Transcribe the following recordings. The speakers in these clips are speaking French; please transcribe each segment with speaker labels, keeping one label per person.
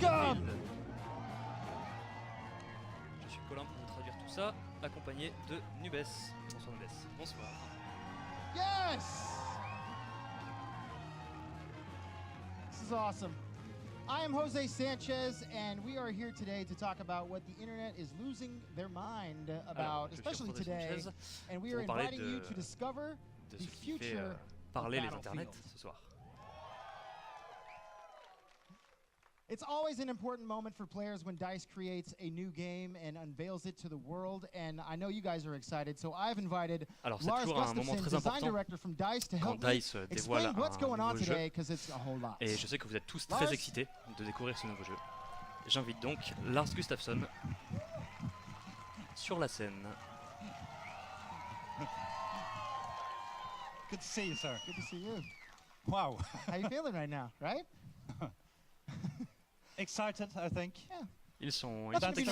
Speaker 1: Battlefield. Je suis Colin pour vous traduire tout ça, accompagné de Nubes. Bonsoir Nubes. Bonsoir.
Speaker 2: Yes! This is awesome. I am Jose Sanchez, and we are here today to talk about what the internet is losing their mind about, especially today. And we are inviting you to discover the future
Speaker 1: parler les internets ce soir.
Speaker 2: It's always an important moment for players when DICE creates a new game and unveils it to the world, and I know you guys are excited, so I've invited Lars Gustafsson, design director from DICE, to help me explain what's going on today, because it's a whole lot.
Speaker 1: Et je sais que vous êtes tous très excités de découvrir ce nouveau jeu. J'invite donc Lars Gustafsson sur la scène.
Speaker 3: Good to see you, sir.
Speaker 2: Good to see you.
Speaker 3: Wow.
Speaker 2: How you feeling right now, right?
Speaker 3: Excited, I think.
Speaker 2: Yeah.
Speaker 1: Ils sont
Speaker 3: excités.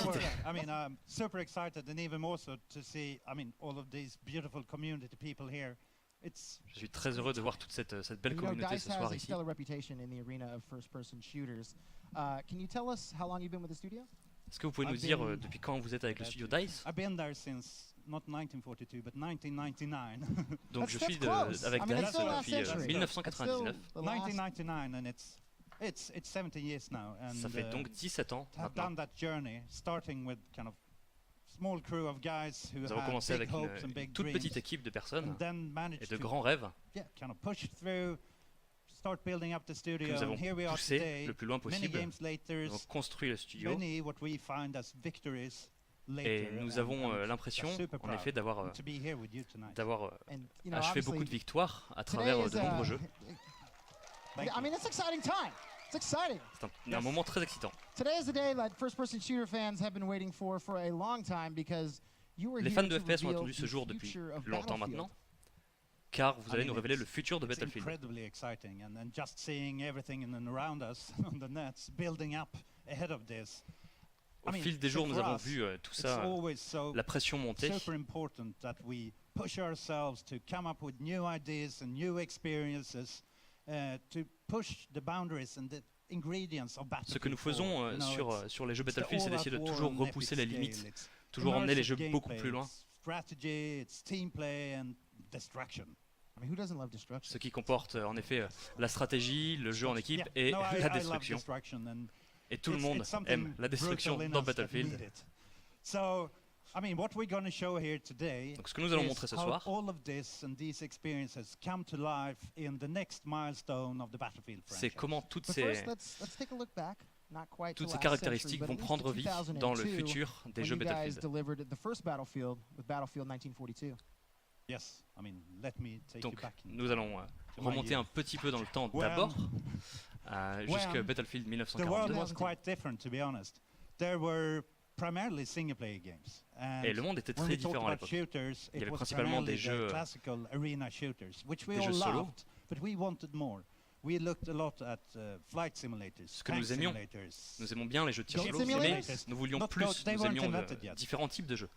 Speaker 3: I mean, I'm super excited, and even more so to see, I mean, all of these beautiful community people here. It's.
Speaker 1: Je suis très heureux de voir toute cette belle communauté ce soir ici.
Speaker 2: DICE has a stellar reputation in the arena of first-person shooters. Can you tell us how long you've been with the studio?
Speaker 1: Est-ce que vous pouvez nous dire depuis quand vous êtes avec le studio DICE?
Speaker 3: I've been there since not 1942 but 1999.
Speaker 1: Donc je suis avec DICE depuis 1999.
Speaker 3: 1999, and it's 17 years now, and
Speaker 1: ça fait donc 17 ans
Speaker 3: I've done that journey, starting with kind of small crew of guys who
Speaker 1: nous avons commencé avec une toute petite équipe de personnes et de grands rêves
Speaker 3: kind of push through, start building up the studio,
Speaker 1: que nous avons
Speaker 3: and here we are
Speaker 1: poussé
Speaker 3: today,
Speaker 1: le plus loin possible.
Speaker 3: Later,
Speaker 1: nous avons construit le studio
Speaker 3: what we find as victories
Speaker 1: et nous avons l'impression en effet d'avoir achevé beaucoup de victoires à travers de nombreux jeux.
Speaker 2: I mean, it's exciting time. It's exciting.
Speaker 1: C'est un moment très excitant.
Speaker 2: Today is a day that first-person shooter fans have been waiting for a long time because you were
Speaker 1: Les fans de FPS ont attendu ce jour depuis longtemps maintenant, car vous allez nous révéler le futur de Battlefield.
Speaker 3: Incredibly exciting, and just seeing everything in and around us on the nets building up ahead of this.
Speaker 1: Au fil des jours, nous avons vu tout ça, la pression monter.
Speaker 3: Super important that we push ourselves to come up with new ideas and new experiences. To push the boundaries and the ingredients of Battlefield.
Speaker 1: Ce que nous faisons sur les jeux Battlefield, c'est d'essayer de toujours repousser les limites, toujours emmener les jeux beaucoup plus loin.
Speaker 3: Strategy, it's team play and destruction.
Speaker 2: I mean, who doesn't love destruction?
Speaker 1: Ce qui comporte en effet la stratégie, le jeu en équipe et la destruction. Et tout le monde aime la destruction dans Battlefield.
Speaker 3: So, I mean, what we're going to show here today
Speaker 1: Donc ce que nous allons montrer ce soir,
Speaker 3: all of this and these experiences come to life in the next milestone of the Battlefield franchise.
Speaker 1: C'est comment toutes ces caractéristiques vont prendre vie dans le futur des jeux Battlefield.
Speaker 3: Yes, I mean, let me take
Speaker 1: Donc
Speaker 3: you back
Speaker 1: nous allons remonter un petit peu dans le temps d'abord, jusqu'à Battlefield 1942.
Speaker 3: The world was quite different, to be honest. There were primarily single-player games.
Speaker 1: Et le monde était très différent à l'époque. Il y avait principalement des jeux solo. Ce que nous aimions, nous aimons bien les jeux de tir solo, mais nous voulions plus, nous aimions différents types de jeux.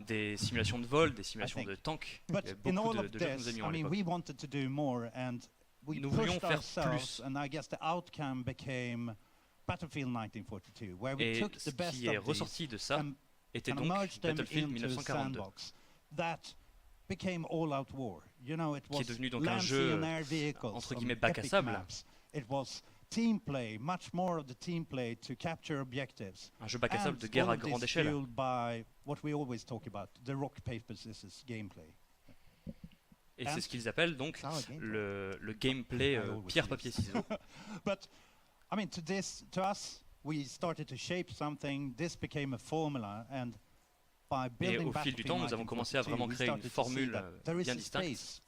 Speaker 1: Des simulations de vol, des simulations de tanks, il y avait beaucoup de jeux que nous aimions à l'époque. Nous voulions faire plus. Battlefield 1942, where we took the best of these and merged them into a sandbox that became all-out war. You know, it was land, sea and air vehicles, epic maps. It was team play, much more of the team play to capture objectives. Un jeu bac à sable de guerre à grande échelle.
Speaker 3: Fueled by what we always talk about, the rock paper scissors gameplay.
Speaker 1: Et c'est ce qu'ils appellent donc le gameplay pierre papier ciseaux.
Speaker 3: But I mean, to us, we started to shape something. This became a formula, and by building
Speaker 1: au fil du temps, nous avons commencé à vraiment créer une formule bien distincte.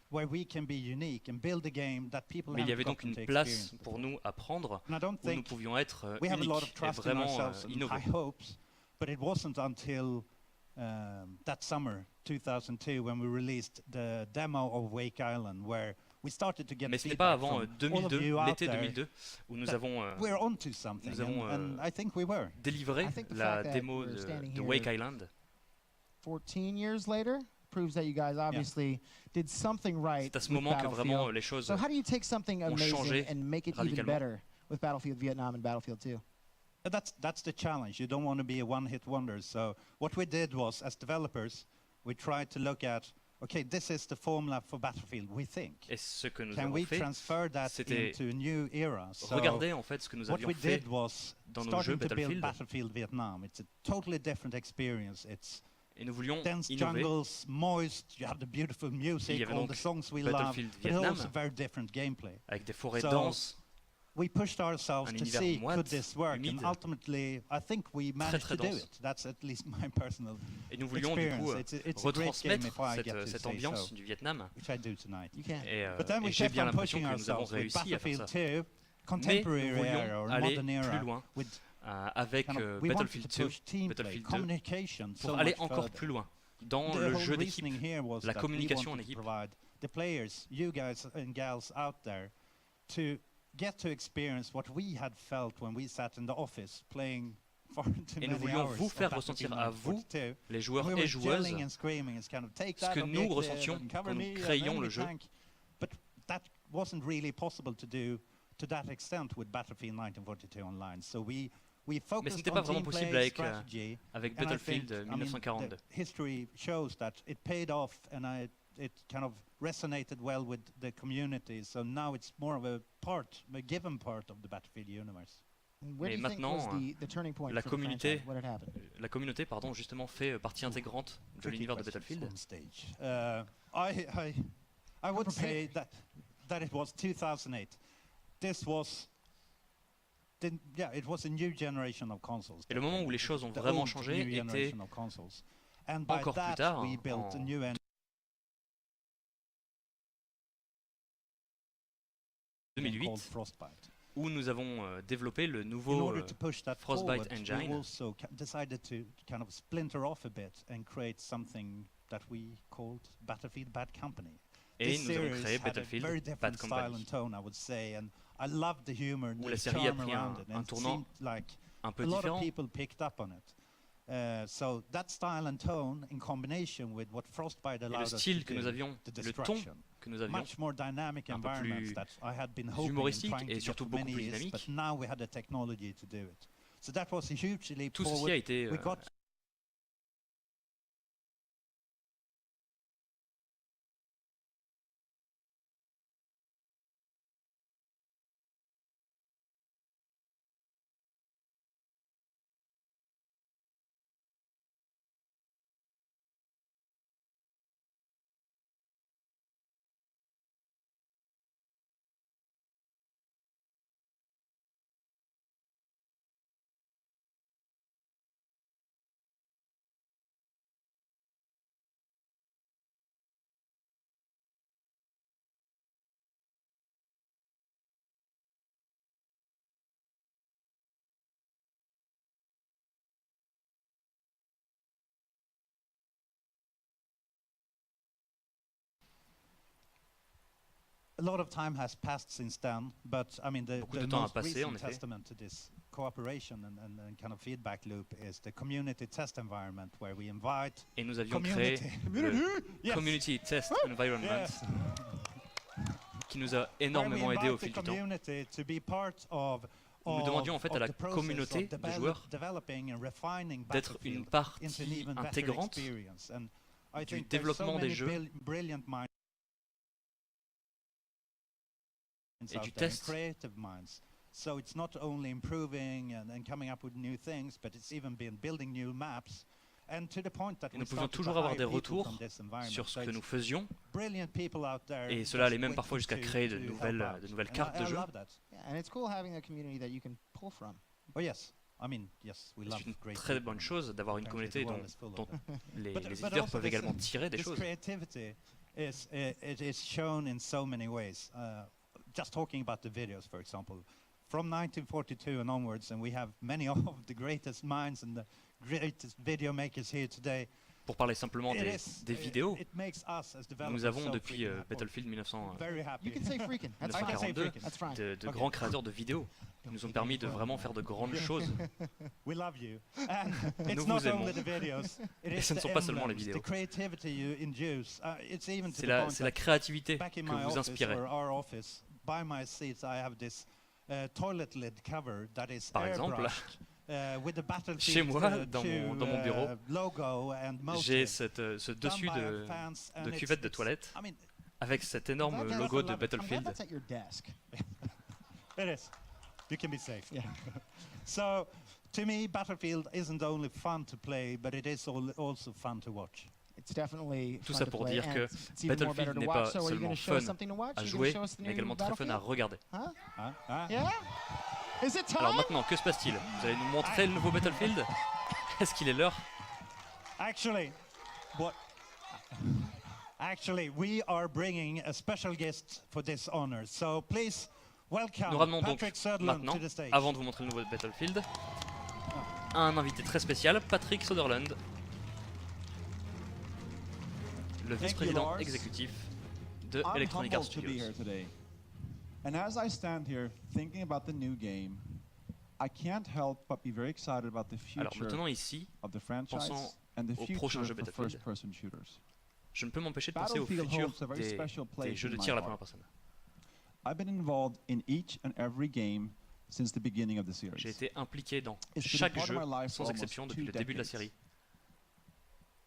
Speaker 3: Where we can be unique and build a game that people
Speaker 1: Mais il y avait donc une place pour nous à prendre où nous pouvions être uniques et vraiment innovants.
Speaker 3: But it wasn't until that summer 2002 when we released the demo of Wake Island, where
Speaker 1: mais ce n'est pas avant 2002, l'été 2002, où nous avons délivré la démo de Wake Island.
Speaker 2: 14 years later proves that you guys obviously did something right.
Speaker 1: C'est à ce moment que vraiment les choses ont changé radicalement.
Speaker 2: with Battlefield Vietnam and Battlefield 2.
Speaker 3: That's the challenge. You don't want to be a one-hit wonder. So what we did was, as developers, we tried to look at, okay, this is the formula for Battlefield, we think.
Speaker 1: Et ce que nous
Speaker 3: Can
Speaker 1: avons
Speaker 3: we
Speaker 1: fait,
Speaker 3: transfer that into a new era? So
Speaker 1: regarder en fait ce que nous avions fait dans nos jeux Battlefield.
Speaker 3: Battlefield Vietnam. It's a totally different experience. It's
Speaker 1: et nous voulions
Speaker 3: dense
Speaker 1: innover.
Speaker 3: jungles, moist, you have the beautiful music, all the songs we love, but also very different gameplay.
Speaker 1: Avec des forêts denses.
Speaker 3: We pushed ourselves to see could this work, and ultimately, I think we managed to do it. That's at least my personal
Speaker 1: experience. Et nous voulions du coup retransmettre cette ambiance du Vietnam.
Speaker 3: Which I do tonight.
Speaker 1: Et j'ai bien l'impression que nous avons réussi à faire ça. Mais nous voulions aller plus loin avec Battlefield 2, Battlefield 2, pour aller encore plus loin dans le jeu d'équipe, la communication en équipe.
Speaker 3: The players, you guys and gals out there, to get to experience what we had felt when we sat in the office playing far too many hours.
Speaker 1: Et nous voulions vous faire ressentir à vous, les joueurs et joueuses, ce que nous ressentions quand nous créions le jeu.
Speaker 3: But that wasn't really possible to do to that extent with Battlefield 1942 Online. So we
Speaker 1: mais ce n'était pas vraiment possible avec Battlefield 1942.
Speaker 3: History shows that it paid off, and it kind of resonated well with the community. So now it's more of a given part of the Battlefield universe.
Speaker 1: Mais maintenant, la communauté, justement, fait partie intégrante de l'univers de Battlefield.
Speaker 3: I would say that it was 2008. This was it was a new generation of consoles.
Speaker 1: Et le moment où les choses ont vraiment changé était encore plus tard, en 2008, où nous avons développé le nouveau Frostbite Engine.
Speaker 3: We also decided to kind of splinter off a bit and create something that we called Battlefield Bad Company.
Speaker 1: Et nous avons créé Battlefield Bad Company, où la série a pris un tournant un peu différent.
Speaker 3: So that style and tone, in combination with what Frostbite allowed us to do,
Speaker 1: le style que nous avions, le ton que nous avions,
Speaker 3: much more dynamic
Speaker 1: un peu plus
Speaker 3: that I had been hoping
Speaker 1: humoristique
Speaker 3: and
Speaker 1: et surtout beaucoup plus
Speaker 3: years,
Speaker 1: dynamique.
Speaker 3: But now we had the technology to do it. So that was a huge leap
Speaker 1: Tout
Speaker 3: forward.
Speaker 1: ceci a été
Speaker 3: A lot of time has passed since then, but I mean the most recent testament to this cooperation and kind of feedback loop is the community test environment where we invite.
Speaker 1: Et nous avions créé le Community Test Environment qui nous a énormément aidé au fil du temps. Nous demandions en fait à la communauté de joueurs d'être une partie intégrante du développement des jeux et du test.
Speaker 3: So it's not only improving and coming up with new things, but it's even been building new maps. And to the point that
Speaker 1: nous pouvions toujours avoir des retours sur ce que nous faisions, et cela allait même parfois jusqu'à créer de nouvelles cartes de jeu. C'est une très bonne chose d'avoir une communauté dont les éditeurs peuvent également tirer des choses.
Speaker 3: Just talking about the videos, for example, from 1942 and onwards, and we have many of the greatest minds and the greatest video makers here today.
Speaker 1: Pour parler simplement des vidéos, nous avons depuis Battlefield 1942 de grands créateurs de vidéos qui nous ont permis de vraiment faire de grandes choses. Nous vous aimons. Et ce ne sont pas seulement les vidéos. C'est la créativité que vous inspirez.
Speaker 3: By my seats, I have this
Speaker 1: Par exemple, chez moi, dans mon bureau, j'ai ce dessus de cuvette de toilette avec cet énorme logo de Battlefield.
Speaker 3: It is. You can be safe. Yeah. So, to me, Battlefield isn't only fun to play, but it is also fun to watch.
Speaker 2: It's definitely
Speaker 1: Tout ça pour dire que Battlefield n'est pas seulement fun à jouer, mais également très fun à regarder. Alors maintenant, que se passe-t-il? Vous allez nous montrer le nouveau Battlefield? Est-ce qu'il est l'heure?
Speaker 3: Actually, we are bringing a special guest for this honor. So please welcome
Speaker 1: Nous ramenons donc
Speaker 3: Patrick Sutherland
Speaker 1: maintenant,
Speaker 3: to the stage.
Speaker 1: avant de vous montrer le nouveau Battlefield, un invité très spécial, Patrick Sutherland, le vice-président exécutif de Electronic Arts Studios.
Speaker 4: And as I stand here thinking about the new game, I can't help but be very excited about the
Speaker 1: Alors
Speaker 4: future
Speaker 1: maintenant ici,
Speaker 4: of the franchise
Speaker 1: pensons
Speaker 4: and the
Speaker 1: au
Speaker 4: future
Speaker 1: prochain jeu
Speaker 4: of
Speaker 1: Battlefield.
Speaker 4: first-person shooters.
Speaker 1: Je ne peux m'empêcher de penser au futur des jeux de tir à la première personne.
Speaker 4: I've been involved in each and every game since the beginning of the series.
Speaker 1: J'ai été impliqué dans chaque jeu, sans exception, depuis le début de la série.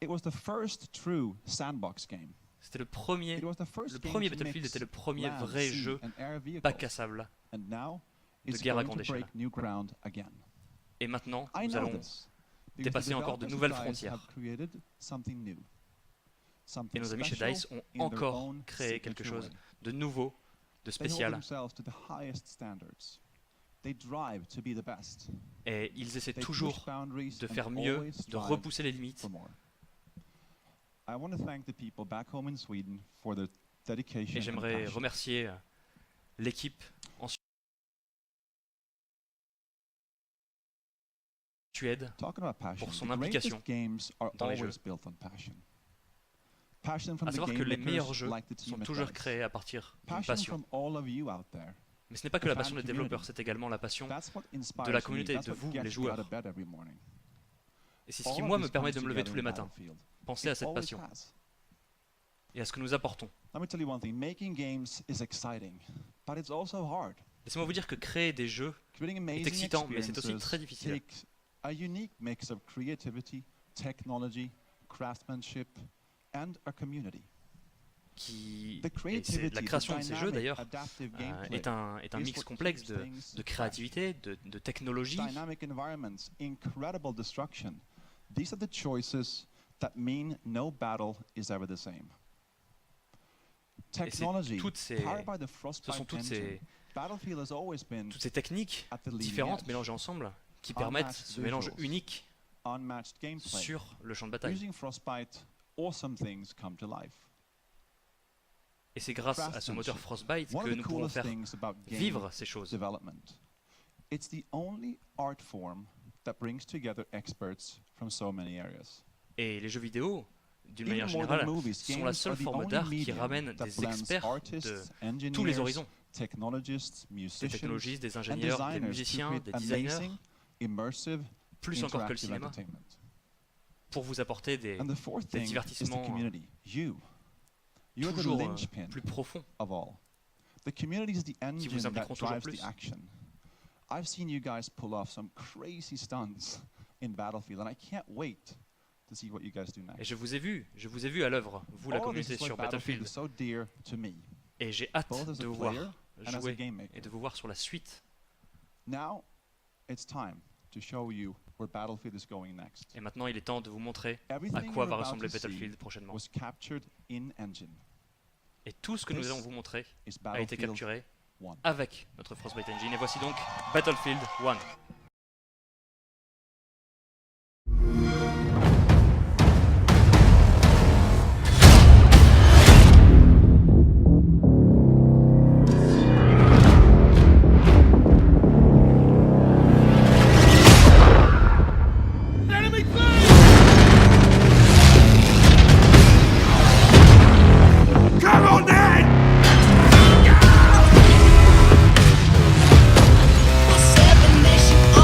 Speaker 4: It was the first true sandbox game.
Speaker 1: C'était le premier Battlefield était le premier vrai jeu bac à sable de guerre à grande échelle. Et maintenant, nous allons dépasser encore de nouvelles frontières. Et nos amis chez DICE ont encore créé quelque chose de nouveau, de spécial. Et ils essaient toujours de faire mieux, de repousser les limites. Et j'aimerais remercier l'équipe en Suède pour son implication dans les jeux. À savoir que les meilleurs jeux sont toujours créés à partir d'une passion. Mais ce n'est pas que la passion des développeurs, c'est également la passion de la communauté, de vous, les joueurs. Et c'est ce qui, moi, me permet de me lever tous les matins. Pensez à cette passion et à ce que nous apportons. Laissez-moi vous dire que créer des jeux est excitant, mais c'est aussi très difficile. La création de ces jeux, d'ailleurs, est un mix complexe de créativité, de technologie.
Speaker 4: These are the choices that mean no battle is ever the same. Technology, powered by the Frostbite engine, Battlefield has always been
Speaker 1: toutes ces techniques différentes mélangées ensemble qui permettent ce mélange unique sur le champ de bataille.
Speaker 4: Using Frostbite, awesome things come to life.
Speaker 1: Et c'est grâce à ce moteur Frostbite que nous pourrons faire vivre ces choses.
Speaker 4: It's the only art form that brings together experts from so many areas.
Speaker 1: Et les jeux vidéo, d'une manière générale, sont la seule forme d'art qui ramène des experts de tous les horizons. Des technologistes, des ingénieurs, des musiciens, des designers, plus encore que le cinéma, pour vous apporter des divertissements toujours plus profonds, qui vous impliqueront toujours plus.
Speaker 4: I've seen you guys pull off some crazy stunts in Battlefield, and I can't wait to see what you guys do next.
Speaker 1: Et je vous ai vu à l'œuvre, vous la communauté sur Battlefield. Et j'ai hâte de vous voir jouer et de vous voir sur la suite.
Speaker 4: Now, it's time to show you where Battlefield is going next.
Speaker 1: Et maintenant, il est temps de vous montrer à quoi va ressembler Battlefield prochainement. Et tout ce que nous allons vous montrer a été capturé avec notre Frostbite Engine. Et voici donc Battlefield 1.
Speaker 5: Nation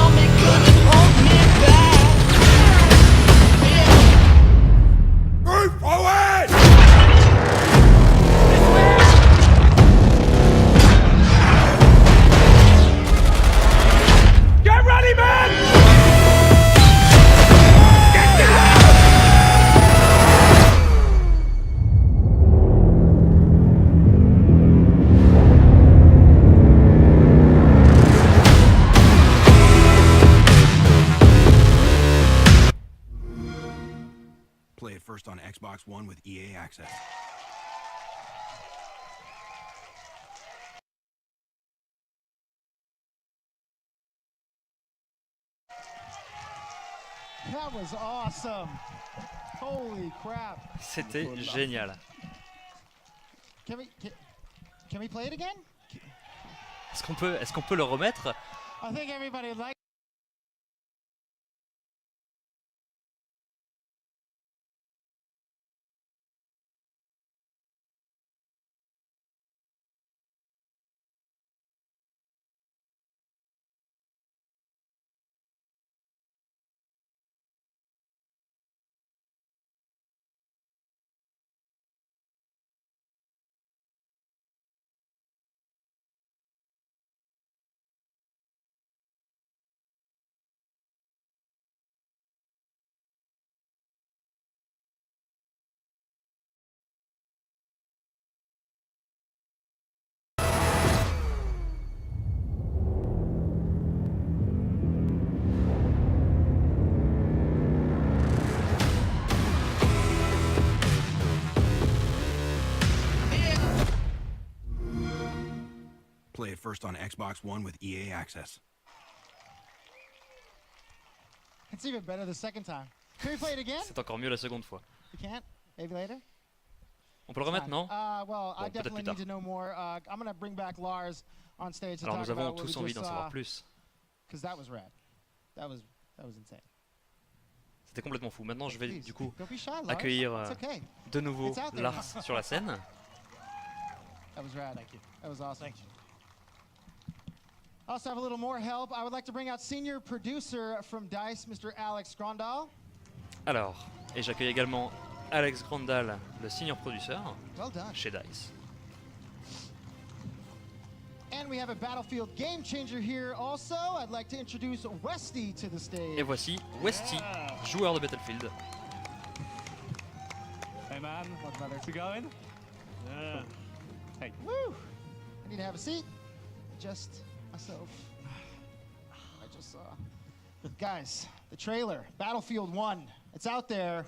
Speaker 5: first on Xbox One with EA Access.
Speaker 2: That was awesome. Holy crap.
Speaker 1: C'était génial.
Speaker 2: Can we play it again?
Speaker 1: Est-ce qu'on peut le remettre?
Speaker 2: I think everybody likes.
Speaker 5: Play it first on Xbox One with EA Access.
Speaker 2: It's even better the second time. Can we play it again?
Speaker 1: C'est encore mieux la seconde fois.
Speaker 2: We can't? Maybe later?
Speaker 1: On peut le remettre, non?
Speaker 2: Well, I
Speaker 1: Bon,
Speaker 2: definitely need to know more. I'm going to bring back Lars on stage to
Speaker 1: Alors
Speaker 2: talk
Speaker 1: nous avons
Speaker 2: about what
Speaker 1: tous
Speaker 2: we
Speaker 1: envie
Speaker 2: just
Speaker 1: d'en savoir
Speaker 2: saw,
Speaker 1: plus.
Speaker 2: because that was rad. That was insane.
Speaker 1: C'était complètement fou. Maintenant, je vais
Speaker 2: Please,
Speaker 1: du coup
Speaker 2: don't be shy, Lars.
Speaker 1: accueillir
Speaker 2: It's okay.
Speaker 1: de nouveau
Speaker 2: It's out there.
Speaker 1: Lars sur la scène.
Speaker 2: That was rad. Thank you. That was awesome. Thank you. I also have a little more help. I would like to bring out senior producer from DICE, Mr. Alex Grandal.
Speaker 1: Alors, et j'accueille également Alex Grandal, le senior producer
Speaker 2: Well done.
Speaker 1: chez DICE.
Speaker 2: And we have a Battlefield game changer here also. I'd like to introduce Westy to the stage.
Speaker 1: Et voici Westy, joueur de Battlefield.
Speaker 6: Hey man,
Speaker 2: Welcome,
Speaker 6: how's it going? Yeah. Hey.
Speaker 2: Woo! I need to have a seat. Adjust myself. I just saw. Guys, the trailer, Battlefield 1. It's out there.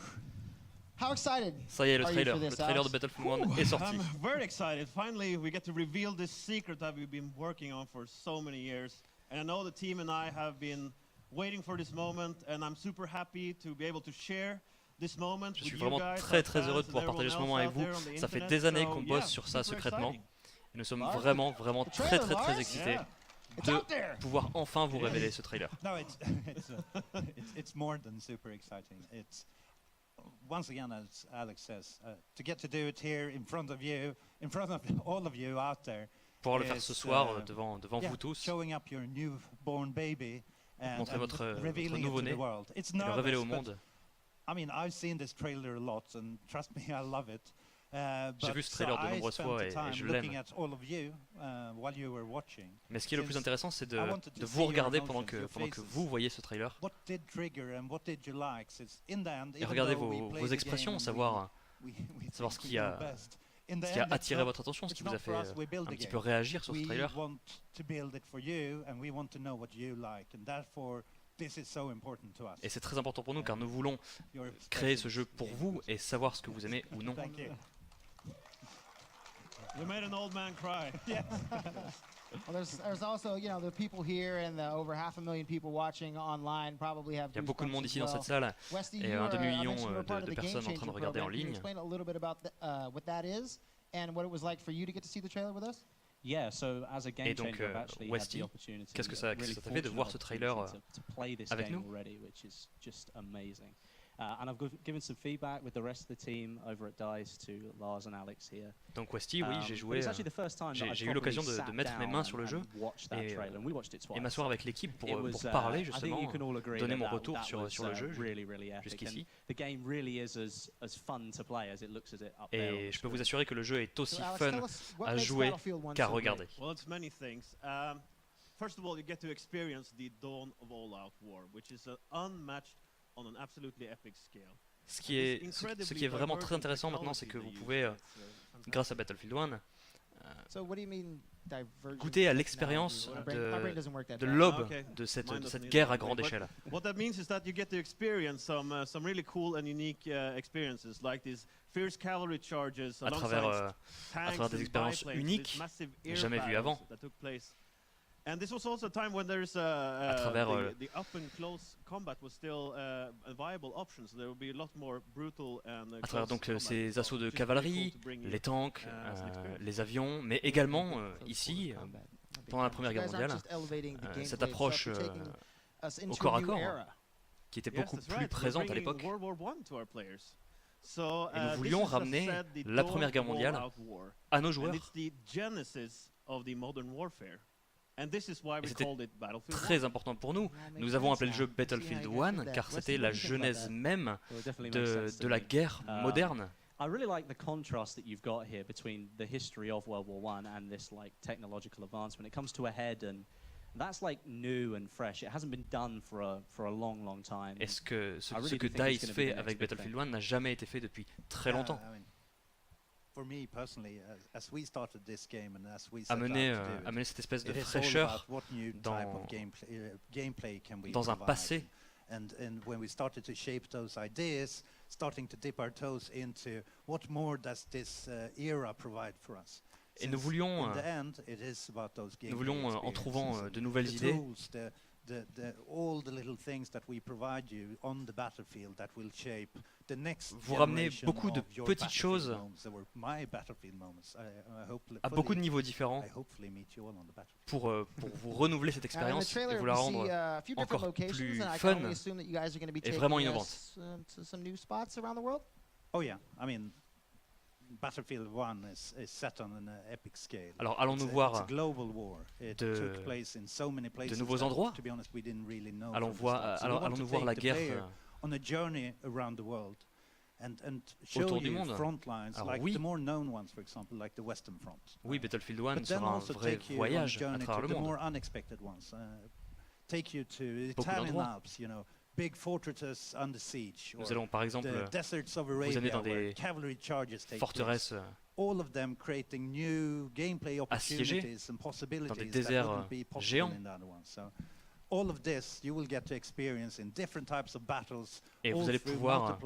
Speaker 2: How excited
Speaker 1: Ça y est, le
Speaker 2: are you
Speaker 1: trailer.
Speaker 2: for
Speaker 1: Le
Speaker 2: this,
Speaker 1: trailer de
Speaker 2: Alex?
Speaker 1: Battlefield 1 est sorti.
Speaker 6: I'm very excited. Finally, we get to reveal this secret that we've been working on for so many years. And I know the team and I have been waiting for this moment, and I'm super happy to be able to share this moment
Speaker 1: Je
Speaker 6: with
Speaker 1: suis
Speaker 6: you
Speaker 1: vraiment
Speaker 6: guys,
Speaker 1: très
Speaker 6: our
Speaker 1: très
Speaker 6: fans,
Speaker 1: heureux de pouvoir
Speaker 6: and
Speaker 1: partager ce
Speaker 6: everyone
Speaker 1: moment avec
Speaker 6: else
Speaker 1: vous.
Speaker 6: out there on the
Speaker 1: Ça fait
Speaker 6: internet.
Speaker 1: des années
Speaker 6: So,
Speaker 1: qu'on
Speaker 6: yeah,
Speaker 1: bosse sur ça
Speaker 6: super
Speaker 1: secrètement.
Speaker 6: exciting.
Speaker 1: Et nous sommes
Speaker 2: Lars?
Speaker 1: vraiment
Speaker 2: The
Speaker 1: très
Speaker 2: trailer,
Speaker 1: très très
Speaker 2: Lars?
Speaker 1: excités
Speaker 6: Yeah.
Speaker 2: It's
Speaker 1: de
Speaker 2: out there.
Speaker 1: pouvoir enfin vous révéler ce trailer.
Speaker 3: No, it's more than super exciting. It's once again, as Alex says, to get to do it here in front of you, in front of all of you out there.
Speaker 1: Pouvoir le faire ce soir devant vous tous,
Speaker 3: Showing up your newborn baby and
Speaker 1: montrer votre
Speaker 3: revealing it to
Speaker 1: nouveau-né
Speaker 3: the world. It's
Speaker 1: et le révéler au
Speaker 3: nervous, but
Speaker 1: monde.
Speaker 3: I mean, I've seen this trailer a lot, and trust me, I love it.
Speaker 1: J'ai vu ce trailer de nombreuses fois et je l'aime. Mais ce qui est le plus intéressant, c'est de vous regarder pendant que vous voyez ce trailer. Et regardez vos expressions, savoir ce qui a attiré votre attention, ce qui vous a fait un petit peu réagir sur ce trailer. Et c'est très important pour nous car nous voulons créer ce jeu pour vous et savoir ce que vous aimez ou non.
Speaker 6: You made an old man cry.
Speaker 2: Well, there's also, you know, the people here and the over 500,000 people watching online probably have.
Speaker 1: Il y a beaucoup de monde ici dans cette salle et un demi-million de personnes en train de regarder en ligne.
Speaker 2: Explain a little bit about what that is and what it was like for you to get to see the trailer with us.
Speaker 7: Yeah, so as a game
Speaker 1: Et donc,
Speaker 7: changer, I've actually had
Speaker 1: Westy,
Speaker 7: the opportunity,
Speaker 1: qu'est-ce que ça t'a fait de voir ce trailer
Speaker 7: to play this
Speaker 1: avec
Speaker 7: game
Speaker 1: nous?
Speaker 7: already, which is just amazing. And I've given some feedback with the rest of the team over at DICE to Lars and Alex here.
Speaker 1: Donc Westy, oui, j'ai joué. J'ai eu l'occasion de mettre mes mains sur le jeu et m'asseoir avec l'équipe pour parler justement, donner mon retour sur le jeu jusqu'ici. Et je peux vous assurer que le jeu est aussi fun à jouer qu'à regarder.
Speaker 6: Well, it's many things. First of all, you get to experience the dawn of all-out war, which is unmatched on an absolutely epic scale.
Speaker 1: Ce qui est vraiment très intéressant maintenant, c'est que vous pouvez, grâce à Battlefield 1,
Speaker 2: So what do you mean
Speaker 1: goûter à l'expérience de l'aube de cette guerre à grande échelle.
Speaker 6: What that means is that you get to experience some really cool and unique experiences, like these fierce cavalry charges
Speaker 1: à travers des expériences uniques, jamais vues avant.
Speaker 6: And this was also a time when there's the up and close combat was still a viable option, so there would be a lot more brutal and
Speaker 1: à travers donc ces assauts de cavalerie, les tanks, les avions, mais également ici pendant la Première Guerre mondiale, cette approche au corps à corps qui était beaucoup plus présente à l'époque. Et nous voulions ramener la Première Guerre mondiale à nos joueurs. Et c'était très important pour nous. Nous avons appelé le jeu Battlefield 1 car c'était la genèse même de la guerre moderne.
Speaker 7: I really like the contrast that you've got here between the history of World War I and this like technological advancement. It comes to a head and that's like new and fresh. It hasn't been done for a long, long time.
Speaker 1: Est-ce que ce que DICE fait avec Battlefield 1 n'a jamais été fait depuis très longtemps?
Speaker 3: For me personally, as we started this game and as we
Speaker 1: amener cette espèce de fraîcheur dans un passé.
Speaker 3: And when we started to shape those ideas, starting to dip our toes into what more does this era provide for us.
Speaker 1: Et nous voulions, en trouvant de nouvelles idées, vous ramener beaucoup de petites choses à beaucoup de niveaux différents pour vous renouveler cette expérience et vous la rendre encore plus fun et vraiment innovante.
Speaker 3: Oh yeah, I mean, Battlefield 1 is set on an epic scale.
Speaker 1: Alors allons-nous voir de nouveaux endroits. Allons-nous voir la guerre autour du monde. Alors oui, oui, Battlefield 1 sera un vrai voyage à travers le monde. Nous allons par exemple vous amener dans des forteresses assiégées, dans des déserts géants. Et vous allez pouvoir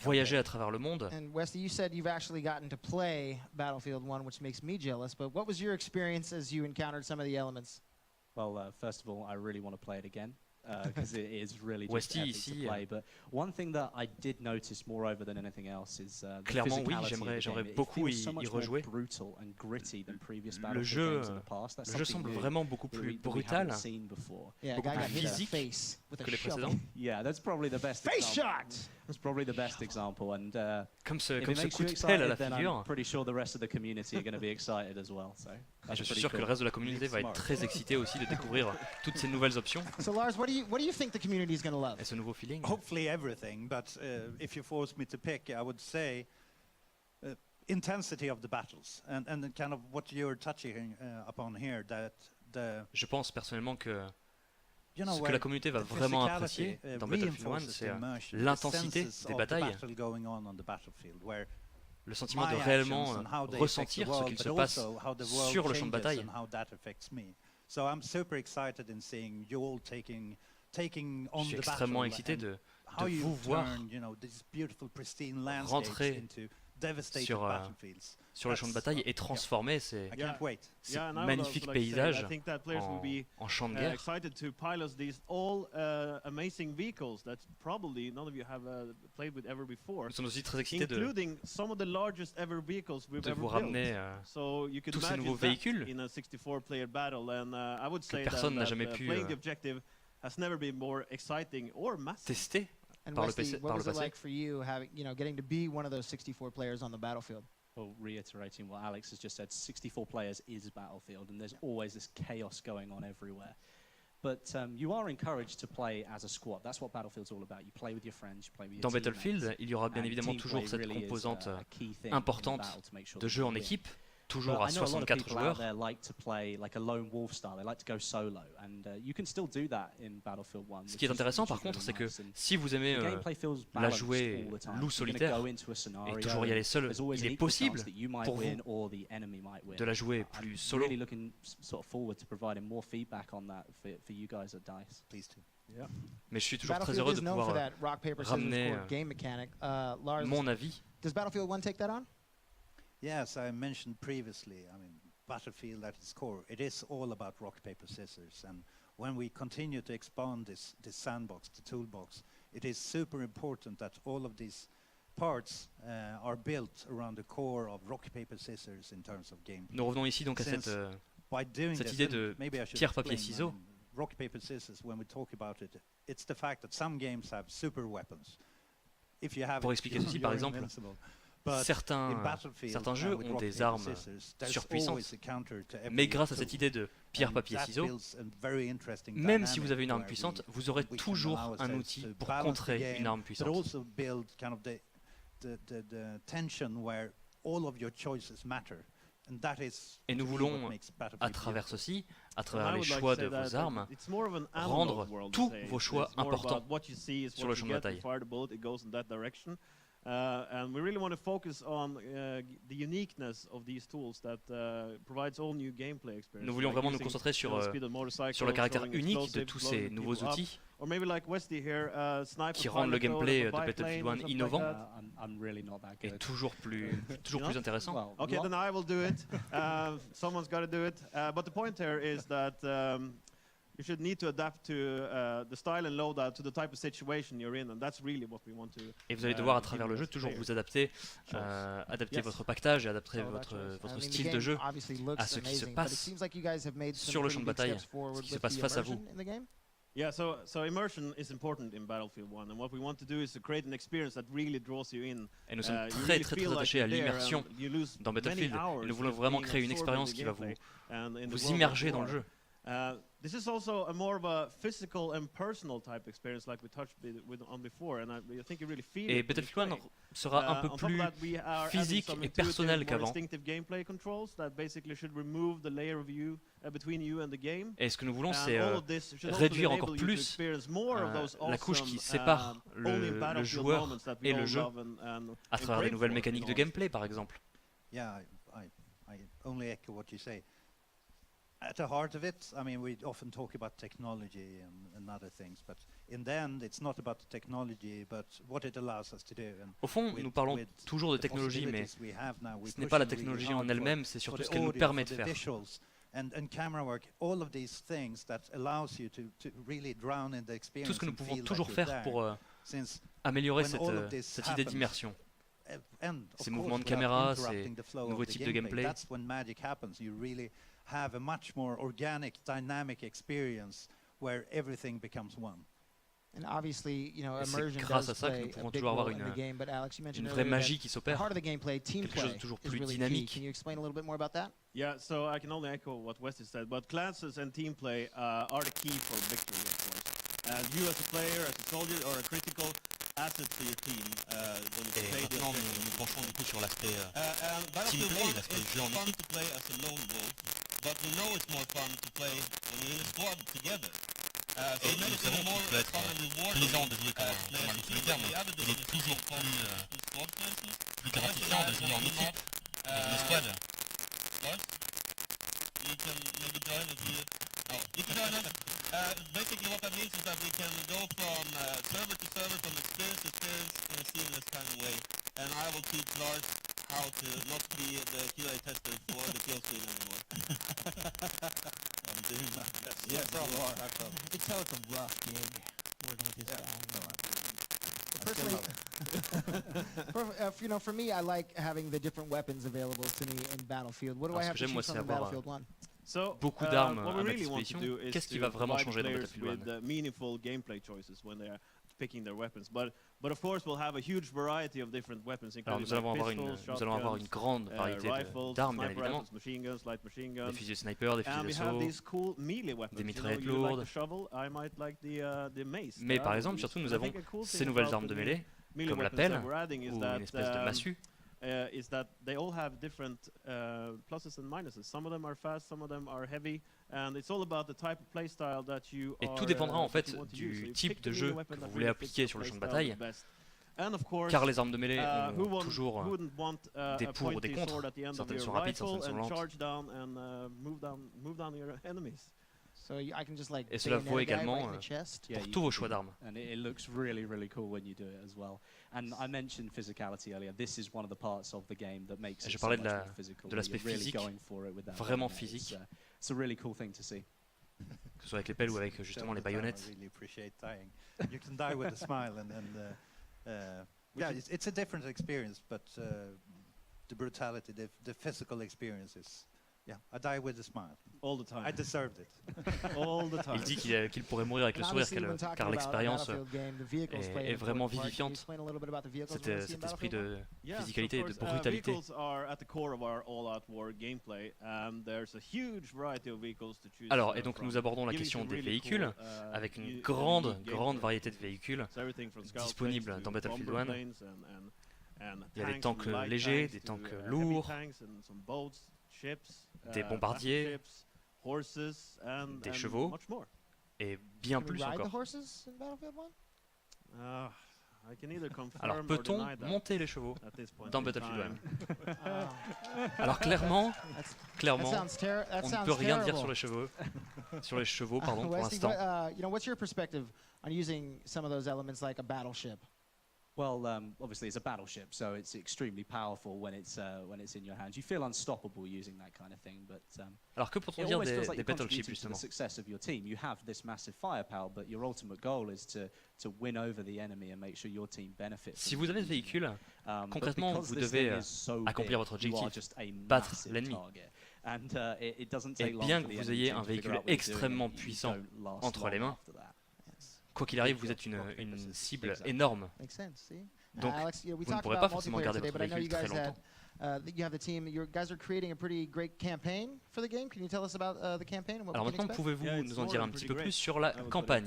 Speaker 1: voyager à travers le monde.
Speaker 2: And Westy, you said you've actually gotten to play Battlefield 1, which makes me jealous, but what was your experience as you encountered some of the elements?
Speaker 7: Well, first of all, I really want to play it again. Because it is really just epic to play. But one thing that I did notice moreover than anything else is the physicality of the game.
Speaker 1: beaucoup
Speaker 7: it feels so
Speaker 1: y
Speaker 7: much
Speaker 1: rejouer.
Speaker 7: More brutal and gritty than previous
Speaker 1: Le
Speaker 7: Battlefield games in the past. That's
Speaker 1: le jeu semble vraiment beaucoup plus brutal, beaucoup plus physique que les précédents.
Speaker 7: Yeah, that's probably the best
Speaker 2: face
Speaker 7: example.
Speaker 2: shot.
Speaker 7: That's probably the best example. And
Speaker 1: comme ce
Speaker 7: if it makes
Speaker 1: coup
Speaker 7: you
Speaker 1: de pelle à la
Speaker 7: excited, then
Speaker 1: figure.
Speaker 7: I'm pretty sure the rest of the community are going to be excited as well. So
Speaker 1: Je suis sûr que le reste de la communauté va être très excité aussi de découvrir toutes ces nouvelles options.
Speaker 2: So Lars, what do you think the community is going to love?
Speaker 1: Et ce nouveau feeling.
Speaker 3: Hopefully everything, but if you force me to pick, I would say intensity of the battles and kind of what you're touching upon here, that
Speaker 1: Je pense personnellement que ce que la communauté va vraiment apprécier dans Battlefield 1, c'est l'intensité des batailles, le sentiment de réellement ressentir ce qu'il se passe sur le champ de bataille. Je suis extrêmement excité de vous voir rentrer sur le champ de bataille et transformer ces magnifiques paysages en champ de guerre. Nous sommes aussi très excités de vous ramener tous ces nouveaux véhicules que personne n'a jamais pu tester.
Speaker 2: And Westy, what was it like for you having, getting to be one of those 64 players on the battlefield?
Speaker 7: Well, reiterating what Alex has just said, 64 players is Battlefield, and there's always this chaos going on everywhere. But you are encouraged to play as a squad. That's what Battlefield's all about. You play with your friends, you play with your
Speaker 1: Dans Battlefield, il y aura bien évidemment toujours cette composante importante de jeu en équipe. toujours à 64 joueurs. Ce qui est intéressant par contre, c'est que si vous aimez la jouer loup solitaire, et toujours y aller seul, il est possible pour vous de la jouer plus solo. Mais je suis toujours très heureux de pouvoir ramener mon avis.
Speaker 2: Does Battlefield 1 take that on?
Speaker 3: Yes, I mentioned previously, I mean, Battlefield at its core, it is all about rock, paper, scissors. And when we continue to expand this sandbox, the toolbox, it is super important that all of these parts are built around the core of rock, paper, scissors in terms of gameplay.
Speaker 1: Nous revenons ici donc à cette idée de pierre, papier, ciseaux.
Speaker 3: Rock, paper, scissors, when we talk about it, it's the fact that some games have super weapons. If you have
Speaker 1: Pour expliquer ceci, par exemple, certains jeux ont des armes surpuissantes, mais grâce à cette idée de pierre, papier, ciseaux, même si vous avez une arme puissante, vous aurez toujours un outil pour contrer une arme puissante. Et nous voulons, à travers ceci, à travers les choix de vos armes, rendre tous vos choix importants sur le champ de bataille.
Speaker 6: And we really want to focus on the uniqueness of these tools that provides all new gameplay experiences.
Speaker 1: Nous voulions vraiment nous concentrer sur le caractère unique de tous ces nouveaux outils qui rendent le gameplay de Battlefield 1 innovant et toujours plus intéressant.
Speaker 6: Okay, then I will do it. Someone's got to do it. But the point here is that you should need to adapt to the style and loadout to the type of situation you're in, and that's really what we want to.
Speaker 1: Et vous allez devoir à travers le jeu toujours vous adapter, adapter votre pactage et adapter votre style de jeu à ce qui se passe sur le champ de bataille, ce qui se passe face à vous.
Speaker 6: Yeah, so immersion is important in Battlefield 1, and what we want to do is to create an experience that really draws you in.
Speaker 1: Et nous sommes très attachés à l'immersion dans Battlefield. Et nous voulons vraiment créer une expérience qui va vous immerger dans le jeu.
Speaker 6: This is also a more of a physical and personal type experience, like we touched on before, and I think you really feel.
Speaker 1: Et Battlefield 1 sera un peu plus physique et personnel qu'avant. Et ce que nous voulons, c'est réduire encore plus la couche qui sépare le joueur et le jeu à travers des nouvelles mécaniques de gameplay, par exemple.
Speaker 3: Yeah, I only echo what you say. At the heart of it, I mean, we often talk about technology and other things, but in the end, it's not about the technology, but what it allows us to do.
Speaker 1: Au fond, nous parlons toujours de technologie, mais ce n'est pas la technologie en elle-même, c'est surtout ce qu'elle nous permet de faire.
Speaker 3: And camera work, all of these things that allows you to really drown in the experience.
Speaker 1: Tout ce que nous pouvons toujours faire pour améliorer cette idée d'immersion. Ces mouvements de caméra, ces nouveaux types de gameplay.
Speaker 3: That's when magic happens. You really have a much more organic, dynamic experience where everything becomes one.
Speaker 2: And obviously, you know,
Speaker 1: immersion grâce à ça que nous pouvons toujours avoir une vraie magie qui s'opère, quelque chose de toujours plus dynamique.
Speaker 2: Can you explain a little bit more about that?
Speaker 6: Yeah, so I can only echo what Wes said, but classes and team play are the key for victory, of course. You as a player, as a soldier, are a critical asset to your team.
Speaker 8: Et maintenant, nous penchons du coup sur l'aspect team play, l'aspect jeu en équipe.
Speaker 9: But we know it's more fun to play when you're in a squad together.
Speaker 8: Et nous savons qu'il peut être plaisant de jouer comme un loup solitaire, mais il est toujours plus gratifiant de jouer en équipe, dans une squad.
Speaker 9: You can maybe join if you... You can join us. Basically what that means is that we can go from server to server, from experience to experience in a seamless kind of way. And I will teach Lars how to not be the QA tester for the kill screen anymore. I'm doing my best. Yeah, probably.
Speaker 10: You can tell it's a rough gig working with this guy.
Speaker 2: Personally, you know, for me, I like having the different weapons available to me in Battlefield. What do I have to choose from in Battlefield 1?
Speaker 6: So,
Speaker 1: beaucoup d'armes à ma disposition. Qu'est-ce qui va vraiment changer dans Battlefield 1?
Speaker 6: Meaningful gameplay choices when they are picking their weapons, but of course we'll have a huge variety of different weapons.
Speaker 1: Alors nous allons avoir une grande variété d'armes, bien évidemment. Des fusils de sniper, des fusils d'assaut, des mitraillettes lourdes. Mais par exemple, surtout, nous avons ces nouvelles armes de mêlée, comme la pelle ou une espèce de massue.
Speaker 6: is that they all have different pluses and minuses. Some of them are fast, some of them are heavy, and it's all about the type of playstyle that you
Speaker 1: Et tout dépendra en fait du type de jeu que vous voulez appliquer sur le champ de bataille. Car les armes de mêlée ont toujours des pour ou des contre. Certaines sont rapides, certaines sont lentes. Et cela vaut également pour tous vos choix d'armes.
Speaker 7: And it looks really, really cool when you do it as well. And I mentioned physicality earlier. This is one of the parts of the game that makes it so much more physical.
Speaker 1: De l'aspect physique, vraiment physique.
Speaker 7: It's a really cool thing to see.
Speaker 1: Que ce soit avec les pelles ou avec justement les baïonnettes.
Speaker 3: I really appreciate dying. You can die with a smile, and yeah, it's a different experience, but the brutality, the physical experience is. Yeah, I die with a smile.
Speaker 6: All the time.
Speaker 3: I deserved it.
Speaker 6: All the time.
Speaker 1: Il dit qu'il pourrait mourir avec le sourire, car l'expérience est vraiment vivifiante. Cet esprit de physicalité et de brutalité. Alors, et donc nous abordons la question des véhicules, avec une grande variété de véhicules disponibles dans Battlefield 1. Il y a des tanks légers, des tanks lourds, des bombardiers, des chevaux, et bien plus encore. Alors peut-on monter les chevaux dans Battlefield 1? Alors clairement, on ne peut rien dire sur les chevaux, pardon, pour l'instant.
Speaker 2: What's your perspective on using some of those elements like a battleship?
Speaker 7: Well, obviously it's a battleship, so it's extremely powerful when it's in your hands. You feel unstoppable using that kind of thing, but
Speaker 1: alors que peut-on dire des battleships justement?
Speaker 7: The success of your team, you have this massive firepower, but your ultimate goal is to win over the enemy and make sure your team benefits.
Speaker 1: Si vous avez ce véhicule, concrètement, vous devez accomplir votre objectif, battre l'ennemi. Et bien que vous ayez un véhicule extrêmement puissant entre les mains, quoi qu'il arrive, vous êtes une cible énorme. Donc, vous ne pourrez pas forcément garder votre véhicule très longtemps.
Speaker 2: You guys are creating a pretty great campaign for the game. Can you tell us about the campaign?
Speaker 1: Alors maintenant, pouvez-vous nous en dire un petit peu plus sur la campagne?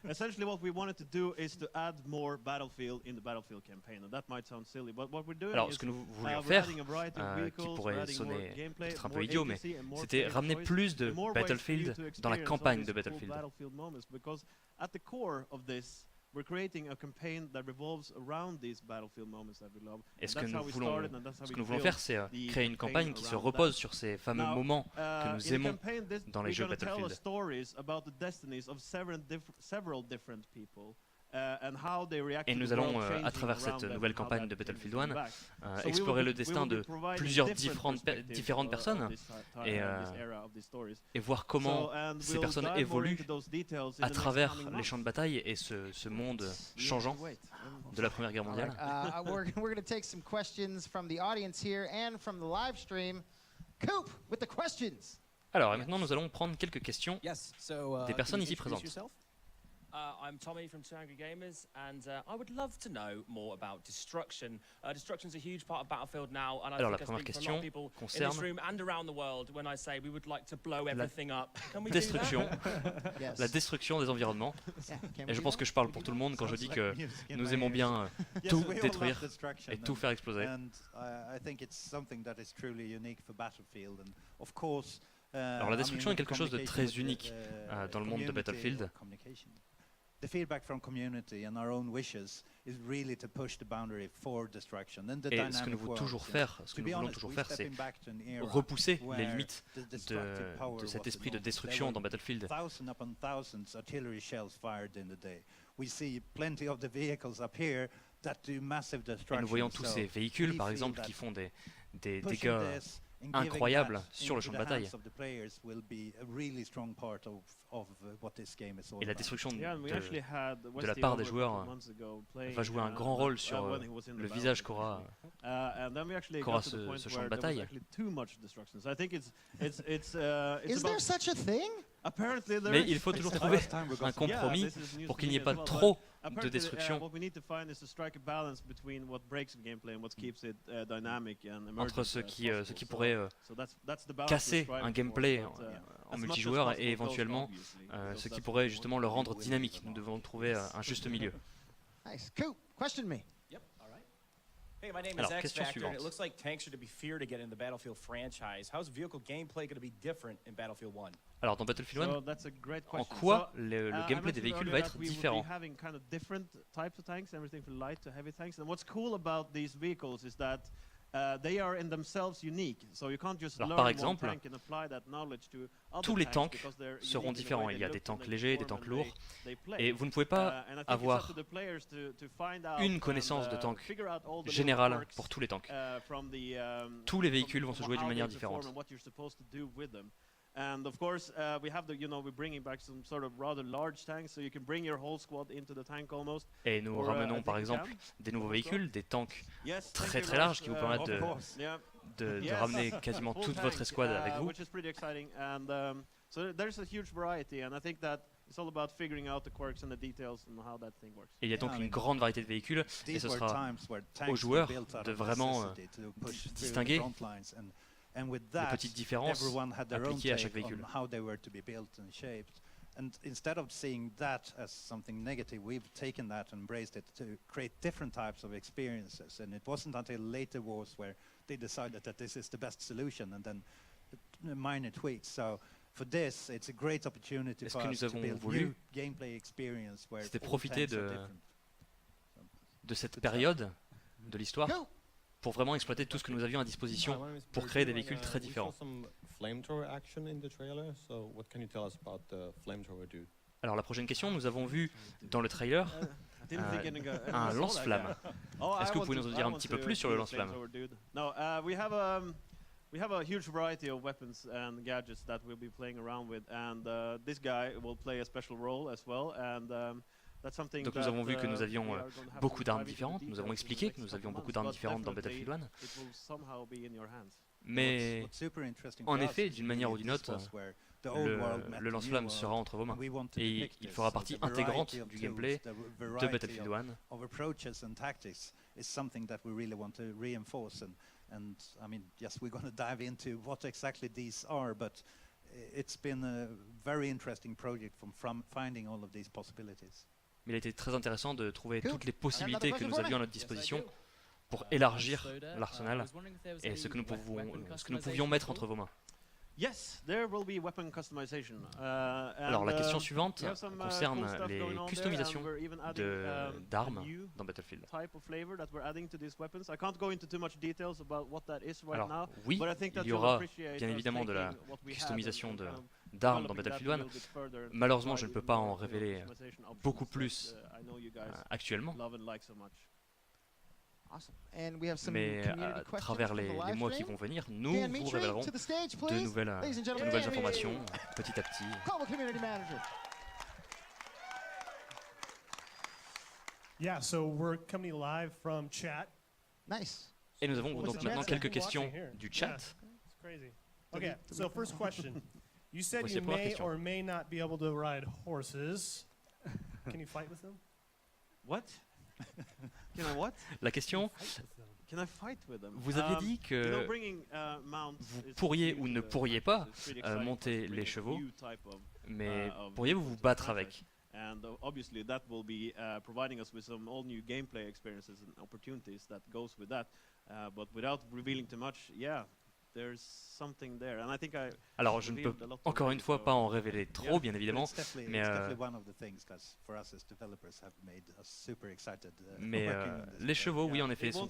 Speaker 6: Essentially, what we wanted to do is to add more Battlefield in the Battlefield campaign. And that might sound silly, but what we're doing
Speaker 1: Alors, ce que nous voulions faire, qui pourrait sonner peut-être un peu idiot, mais c'était ramener plus de Battlefield dans la campagne de Battlefield.
Speaker 6: We're creating a campaign that revolves around these battlefield moments that we love.
Speaker 1: Et ce que nous voulons faire, c'est créer une campagne qui se repose sur ces fameux moments que nous aimons dans les jeux Battlefield. Et nous allons, à travers cette nouvelle campagne de Battlefield 1, explorer le destin de plusieurs différentes personnes et voir comment ces personnes évoluent à travers les champs de bataille et ce monde changeant de la Première Guerre mondiale.
Speaker 2: We're going to take some questions from the audience here and from the live stream. Coop, with the questions.
Speaker 1: Alors, et maintenant, nous allons prendre quelques questions des personnes ici présentes.
Speaker 11: I'm Tommy from Two Angry Gamers, and I would love to know more about destruction. Destruction is a huge part of Battlefield now, and I think I speak for a lot of people in this room and around the world when I say we would like to blow everything up. Can we
Speaker 1: destruction,
Speaker 11: do that?
Speaker 1: La destruction des environnements. Et je pense que je parle pour tout le monde quand je dis que nous aimons bien tout détruire et tout faire exploser. Alors la destruction est quelque chose de très unique dans le monde de Battlefield.
Speaker 3: The feedback from community and our own wishes is really to push the boundary for destruction.
Speaker 1: Et ce que nous voulons toujours faire, c'est repousser les limites de cet esprit de destruction dans Battlefield.
Speaker 3: Thousands upon thousands artillery shells fired in the day. We see plenty of the vehicles up here that do massive destruction.
Speaker 1: Et nous voyons tous ces véhicules, par exemple, qui font des dégâts incroyable sur le champ de bataille. Et la destruction de la part des joueurs va jouer un grand rôle sur le visage qu'aura ce champ de bataille. Mais il faut toujours trouver un compromis pour qu'il n'y ait pas trop de destruction entre ce qui pourrait casser un gameplay en multijoueur et éventuellement ce qui pourrait justement le rendre dynamique. Nous devons trouver un juste milieu.
Speaker 2: Nice. Cool. Question me.
Speaker 12: Hey, my name is X Factor, and it looks like tanks are to be feared to get in the Battlefield franchise. How's vehicle gameplay going to be different in Battlefield 1?
Speaker 1: Alors dans Battlefield 1, en quoi le gameplay des véhicules va être différent?
Speaker 6: Having kind of different types of tanks, everything from light to heavy tanks. And what's cool about these vehicles is that they are in themselves unique. So you can't just learn one tank and apply that knowledge to other
Speaker 1: tous les
Speaker 6: tanks
Speaker 1: tanks seront différents. Il y a des tanks légers, des tanks lourds, et vous ne pouvez pas avoir une connaissance de tank générale pour tous les tanks. Tous les véhicules vont se jouer d'une manière différente.
Speaker 6: And of course, we have we're bringing back some sort of rather large tanks, so you can bring your whole squad into the tank almost.
Speaker 1: Et nous ramenons par exemple des nouveaux véhicules, des tanks très très larges qui vous permettent de ramener quasiment toute votre escouade avec vous.
Speaker 6: Which is pretty exciting, and so there's a huge variety, and I think that it's all about figuring out the quirks and the details and how that thing works.
Speaker 1: Et il y a donc une grande variété de véhicules, et ce sera aux joueurs de vraiment distinguer les petites différences appliquées à chaque véhicule.
Speaker 3: And instead of seeing that as something negative, we've taken that and embraced it to create different types of experiences. And it wasn't until later wars where they decided that this is the best solution, and then minor tweaks. So for this, it's a great opportunity for us to build new gameplay experience where
Speaker 1: c'était profiter de cette période de l'histoire pour vraiment exploiter tout ce que nous avions à disposition pour créer des véhicules très différents. Alors la prochaine question, nous avons vu dans le trailer un lance-flamme. Est-ce que vous pouvez nous en dire un petit peu plus sur le lance-flamme?
Speaker 6: We have a huge variety of weapons and gadgets that we'll be playing around with, and this guy will play a special role as well, and
Speaker 1: donc nous avons vu que nous avions beaucoup d'armes différentes, nous avons expliqué que nous avions beaucoup d'armes différentes dans Battlefield 1, mais en effet, d'une manière ou d'une autre, le lance-flamme sera entre vos mains, et il fera partie intégrante du gameplay de Battlefield 1.
Speaker 3: And I mean, yes, we're going to dive into what exactly these are, but it's been a very interesting project from finding all of these possibilities.
Speaker 1: Mais il a été très intéressant de trouver toutes les possibilités que nous avions à notre disposition pour élargir l'arsenal et ce que nous pouvions mettre entre vos mains.
Speaker 6: Yes, there will be weapon customization.
Speaker 1: Alors la question suivante concerne les customisations d'armes dans Battlefield. Alors oui, il y aura bien évidemment de la customisation d'armes dans Battlefield 1. Malheureusement, je ne peux pas en révéler beaucoup plus actuellement. Mais à travers les mois qui vont venir, nous vous révélerons de nouvelles informations petit à petit.
Speaker 13: Yeah, so we're coming live from chat.
Speaker 2: Nice.
Speaker 1: Et nous avons donc maintenant quelques questions du chat.
Speaker 13: Crazy. Okay, so first question. You said you may or may not be able to ride horses. Can you fight with them?
Speaker 6: What? Can I what?
Speaker 1: La question,
Speaker 6: Can I fight with them?
Speaker 1: Vous aviez dit que vous pourriez ou ne pourriez pas monter les chevaux, mais pourriez-vous vous battre avec?
Speaker 6: And obviously that will be providing us with some all new gameplay experiences and opportunities that goes with that. But without revealing too much, yeah, there's something there. And I think
Speaker 1: alors je ne peux encore une fois pas en révéler trop, bien évidemment, mais les chevaux, oui, en effet, sont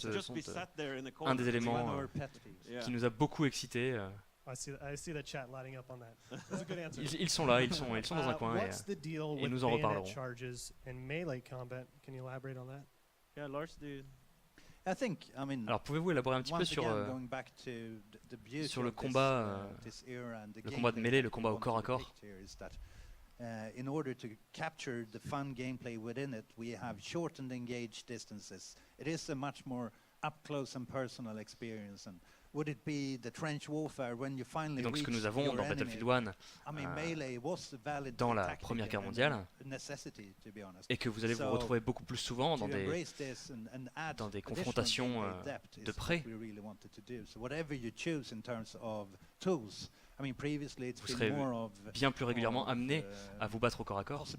Speaker 1: un des éléments qui nous a beaucoup excités. Ils sont là, ils sont dans un coin et nous en reparlerons. Alors pouvez-vous élaborer un petit peu sur le combat de mêlée, le combat au corps à corps?
Speaker 3: In order to capture the fun gameplay within it, we have shortened engaged distances. It is a much more up close and personal experience. And would it be the trench warfare when you finally
Speaker 1: donc ce que nous avons dans Battlefield 1 dans la Première Guerre mondiale et que vous allez vous retrouver beaucoup plus souvent dans des confrontations de près. Vous serez bien plus régulièrement amené à vous battre au corps à corps. Et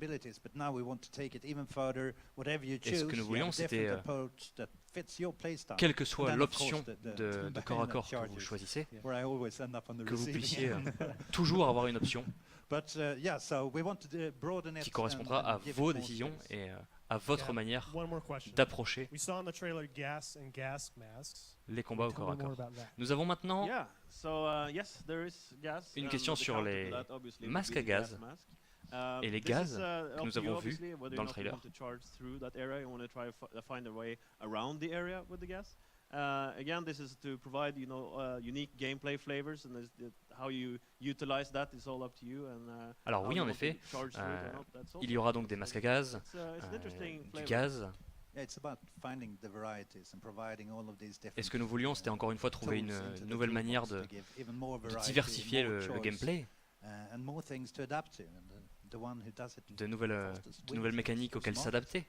Speaker 1: ce que nous voulions, c'était quelle que soit l'option de corps à corps que vous choisissez, que vous puissiez toujours avoir une option qui correspondra à vos décisions et à votre manière d'approcher les combats au corps à corps. Nous avons maintenant une question sur les masques à gaz et les gaz que nous avons vus dans le trailer.
Speaker 6: Again, this is to provide, unique gameplay flavors, and how you utilize that is all up to you.
Speaker 1: Alors oui, en effet, il y aura donc des masques à gaz, du gaz. Et ce que nous voulions, c'était encore une fois trouver une nouvelle manière de diversifier le gameplay, de nouvelles mécaniques auxquelles s'adapter.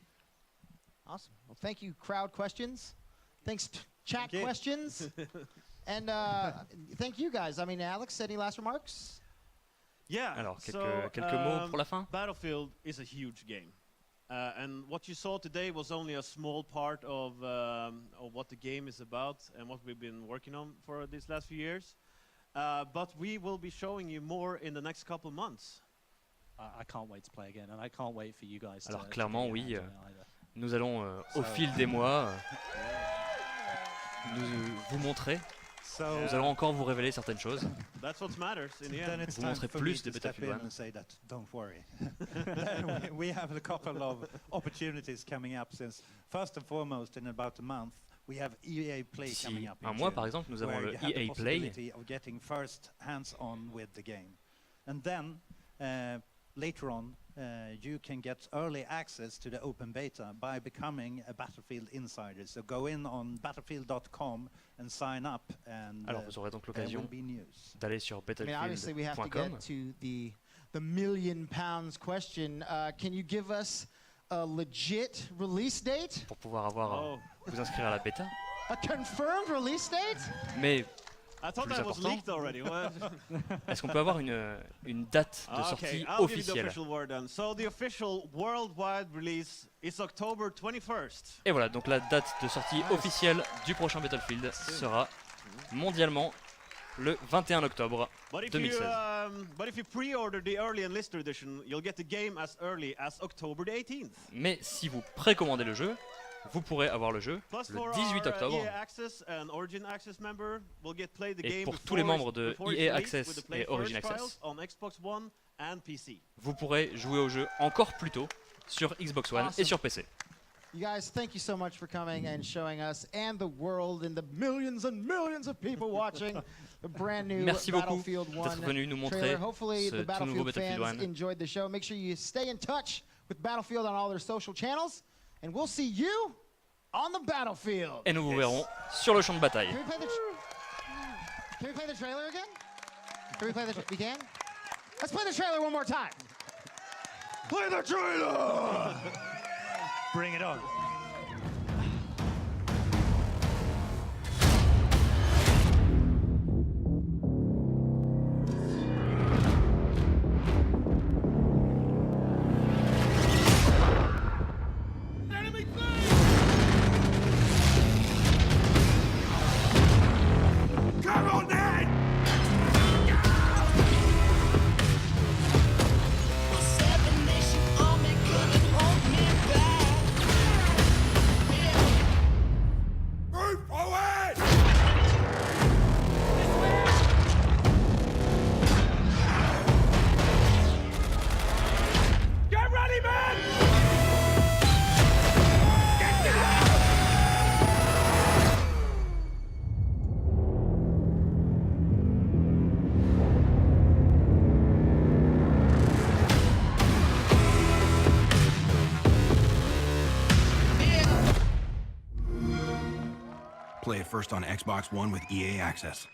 Speaker 2: Awesome. Well, thank you, crowd questions. Thanks, chat questions. And thank you guys. I mean, Alex, any last remarks?
Speaker 6: Yeah.
Speaker 1: Alors, quelques mots pour la fin.
Speaker 6: Battlefield is a huge game. And what you saw today was only a small part of what the game is about and what we've been working on for these last few years. But we will be showing you more in the next couple of months.
Speaker 7: I can't wait to play again, and I can't wait for you guys.
Speaker 1: Alors clairement, oui. Nous allons, au fil des mois, vous montrer. Nous allons encore vous révéler certaines choses. Vous montrer plus de Battlefield 1.
Speaker 3: Don't worry. We have a couple of opportunities coming up since, first and foremost, in about a month, we have EA Play coming up.
Speaker 1: Un mois, par exemple, nous avons le EA Play.
Speaker 3: Of getting first hands-on with the game, and then later on, you can get early access to the open beta by becoming a Battlefield insider. So go in on battlefield.com and sign up, and
Speaker 1: alors vous aurez donc l'occasion d'aller sur battlefield.com.
Speaker 2: Obviously, we have to get to the £1 million question. Can you give us a legit release date?
Speaker 1: Pour pouvoir vous inscrire à la bêta.
Speaker 2: A confirmed release date?
Speaker 1: Mais plus important, est-ce qu'on peut avoir une date de sortie officielle?
Speaker 6: So the official worldwide release is October 21st.
Speaker 1: Et voilà, donc la date de sortie officielle du prochain Battlefield sera mondialement le 21 octobre 2016.
Speaker 6: But if you pre-order the early enlisted edition, you'll get the game as early as October the 18th.
Speaker 1: Mais si vous précommandez le jeu, vous pourrez avoir le jeu le 18 octobre. Et pour tous les membres de EA Access et Origin Access, vous pourrez jouer au jeu encore plus tôt sur Xbox One et sur PC.
Speaker 2: You guys, thank you so much for coming and showing us and the world and the millions and millions of people watching the brand new Battlefield 1 trailer. Hopefully the Battlefield fans enjoyed the show. Make sure you stay in touch with Battlefield on all their social channels. And we'll see you on the battlefield.
Speaker 1: Et nous vous verrons sur le champ de bataille.
Speaker 2: Can we play the trailer again? Can we play the we can? Let's play the trailer one more time.
Speaker 3: Play the trailer! Bring it on.
Speaker 5: Play it first on Xbox One with EA Access.